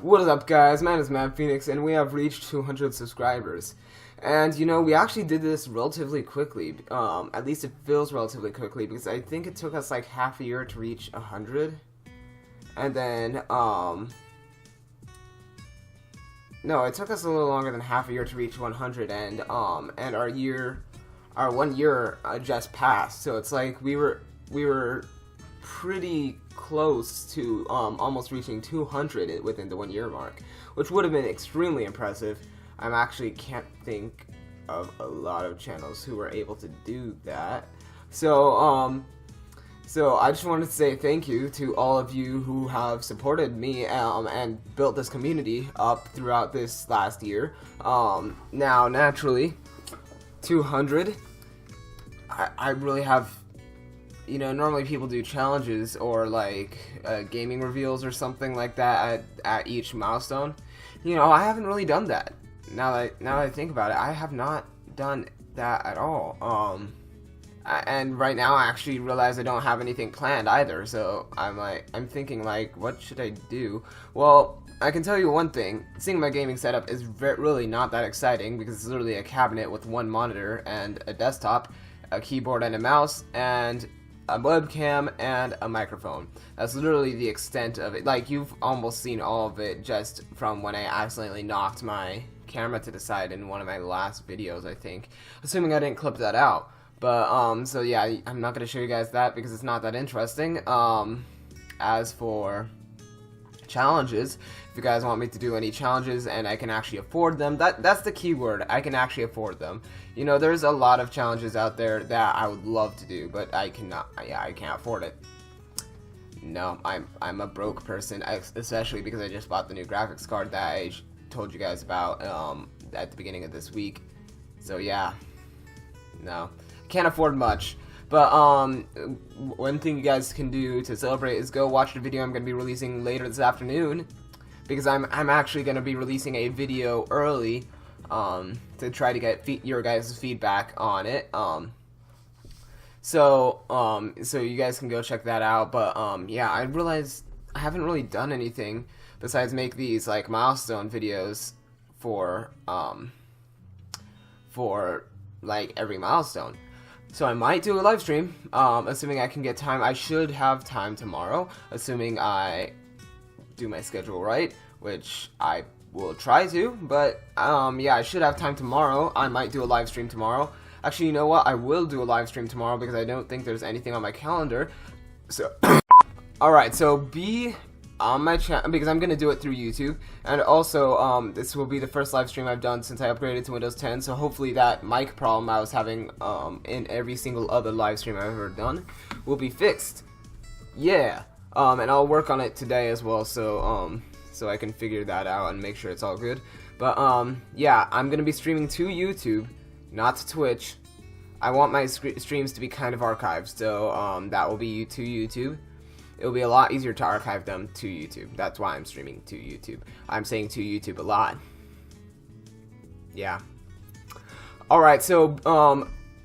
What is up, guys? My name is Matt Phoenix, and we have reached 200 subscribers. And, you know, we actually did this relatively quickly. At least it feels relatively quickly, because I think it took us like half a year to reach 100. And then, no, it took us a little longer than half a year to reach 100, and our 1 year just passed. So it's like we were pretty close to almost reaching 200 within the 1 year mark, which would have been extremely impressive. I actually can't think of a lot of channels who were able to do that. So I just wanted to say thank you to all of you who have supported me and built this community up throughout this last year. Now, naturally, 200, I really have, you know, normally people do challenges or like gaming reveals or something like that at each milestone. You know, I haven't really done that. Now that I think about it, I have not done that at all. And right now I actually realize I don't have anything planned either, so I'm thinking like, what should I do? Well, I can tell you one thing, seeing my gaming setup is really not that exciting, because it's literally a cabinet with one monitor and a desktop, a keyboard and a mouse, and a webcam and a microphone. That's literally the extent of it. Like, you've almost seen all of it just from when I accidentally knocked my camera to the side in one of my last videos, I think, assuming I didn't clip that out. But so yeah, I'm not gonna show you guys that because it's not that interesting. As for challenges, if you guys want me to do any challenges and I can actually afford them, that's the key word. I can actually afford them. You know, there's a lot of challenges out there that I would love to do, but I cannot. Yeah, I can't afford it. No, I'm a broke person, especially because I just bought the new graphics card that I told you guys about at the beginning of this week. So yeah, no, can't afford much. But one thing you guys can do to celebrate is go watch the video I'm going to be releasing later this afternoon, because I'm actually going to be releasing a video early to try to get your guys' feedback on it. So you guys can go check that out. But yeah, I realized I haven't really done anything besides make these like milestone videos for like every milestone. So I might do a live stream, assuming I can get time. I should have time tomorrow, assuming I do my schedule right, which I will try to. But yeah, I should have time tomorrow. I might do a live stream tomorrow. Actually, you know what? I will do a live stream tomorrow because I don't think there's anything on my calendar. So, alright, so be on my channel, because I'm going to do it through YouTube, and also this will be the first live stream I've done since I upgraded to Windows 10, so hopefully that mic problem I was having in every single other live stream I've ever done will be fixed. Yeah, and I'll work on it today as well, so I can figure that out and make sure it's all good. But yeah, I'm going to be streaming to YouTube, not to Twitch. I want my streams to be kind of archived, so that will be to YouTube. It'll be a lot easier to archive them to YouTube. That's why I'm streaming to YouTube. I'm saying to YouTube a lot. Yeah. Alright, so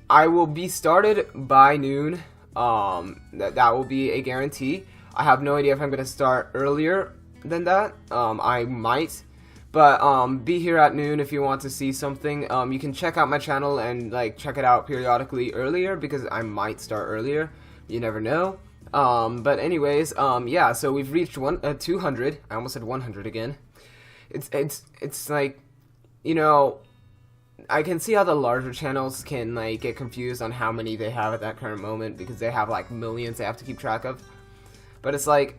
I will be started by noon. That will be a guarantee. I have no idea if I'm going to start earlier than that. I might. But be here at noon if you want to see something. You can check out my channel and like check it out periodically earlier, because I might start earlier. You never know. But anyways, yeah, so we've reached 200. I almost said 100 again. It's like, you know, I can see how the larger channels can like get confused on how many they have at that current moment, because they have like millions they have to keep track of. But it's like,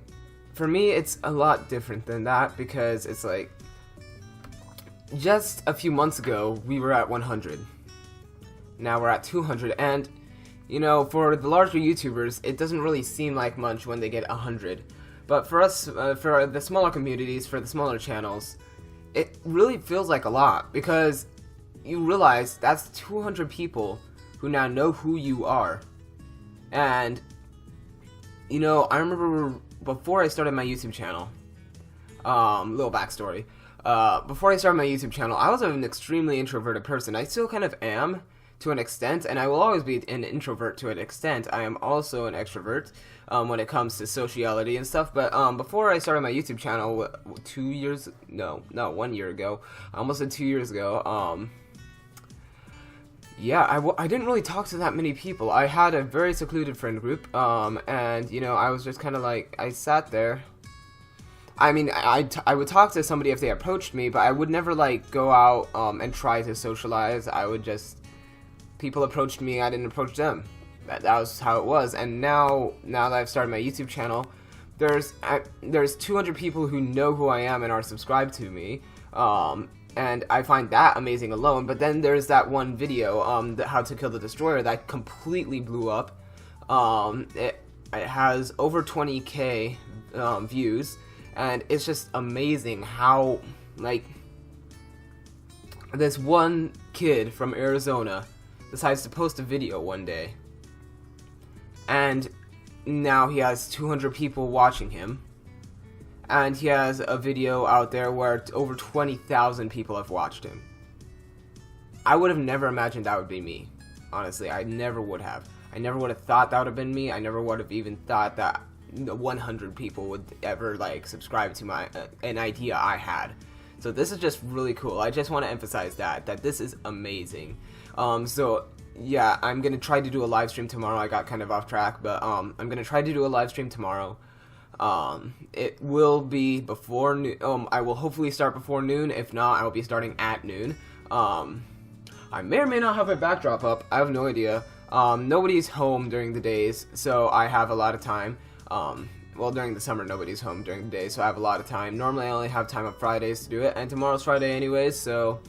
for me, it's a lot different than that, because it's like, just a few months ago, we were at 100. Now we're at 200, and you know, for the larger YouTubers, it doesn't really seem like much when they get 100. But for us, for the smaller communities, for the smaller channels, it really feels like a lot, because you realize that's 200 people who now know who you are. And, you know, I remember before I started my YouTube channel, little backstory, before I started my YouTube channel, I was an extremely introverted person. I still kind of am, to an extent, and I will always be an introvert to an extent. I am also an extrovert when it comes to sociality and stuff. But before I started my YouTube channel, 1 year ago, I almost said 2 years ago. Yeah, I didn't really talk to that many people. I had a very secluded friend group, and you know, I was just kind of like, I sat there. I mean, I would talk to somebody if they approached me, but I would never like go out and try to socialize. I would just, people approached me, I didn't approach them. That was how it was. And now that I've started my YouTube channel, there's 200 people who know who I am and are subscribed to me. And I find that amazing alone. But then there's that one video, How to Kill the Destroyer, that completely blew up. It has over 20k views, and it's just amazing how, like, this one kid from Arizona decides to post a video one day, and now he has 200 people watching him. And he has a video out there where over 20,000 people have watched him. I would have never imagined that would be me. Honestly, I never would have. I never would have thought that would have been me. I never would have even thought that 100 people would ever, like, subscribe to an idea I had. So this is just really cool. I just want to emphasize that this is amazing. So yeah, I'm gonna try to do a live stream tomorrow. I got kind of off track, but I'm gonna try to do a live stream tomorrow. It will be before noon. I will hopefully start before noon. If not, I will be starting at noon. I may or may not have a backdrop up. I have no idea. Nobody's home during the days, so I have a lot of time. Well, during the summer, nobody's home during the day, so I have a lot of time. Normally, I only have time on Fridays to do it, and tomorrow's Friday anyways, so,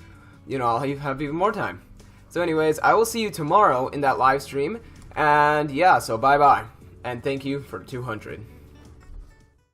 you know, I'll have even more time. So anyways, I will see you tomorrow in that live stream, and yeah, so bye-bye, and thank you for 200.